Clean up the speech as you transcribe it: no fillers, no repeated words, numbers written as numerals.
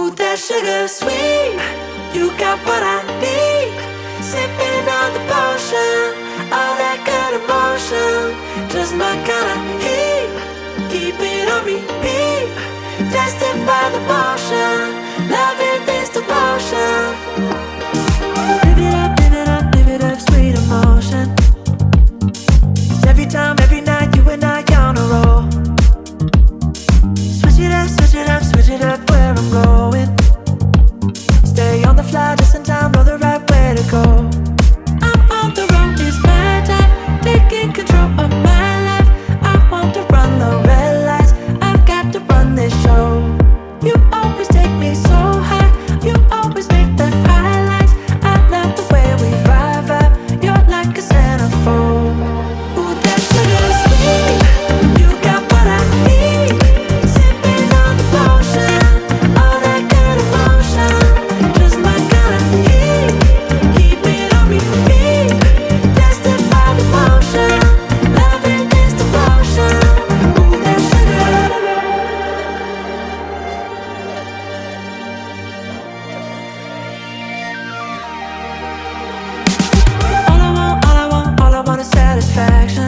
Ooh, that sugar sweet, you got what I need. Sipping on the potion, all that good emotion, just my kind of heat. Keep it on repeat, tested by the motion, loving this devotion. Live it up, live it up, sweet emotion. Every time, every night, you and I on a roll. Switch it up, switch it up, switch it up where I'm going. Stay on the fly, just in time, know the right way to go. I'm on the road, it's my time, taking control of my life. I want to run the red lights, I've got to run this show. You always take me so high, you always make the highlights. I love the way we vibe, you're like a centerfold. Ooh, that sugar sweet, you got what I need. Sipping on the potion, all that good emotion, just my kind of heat. Keep it on repeat, tested by the motion, loving this devotion. Ooh, that sugar. All I want is satisfaction.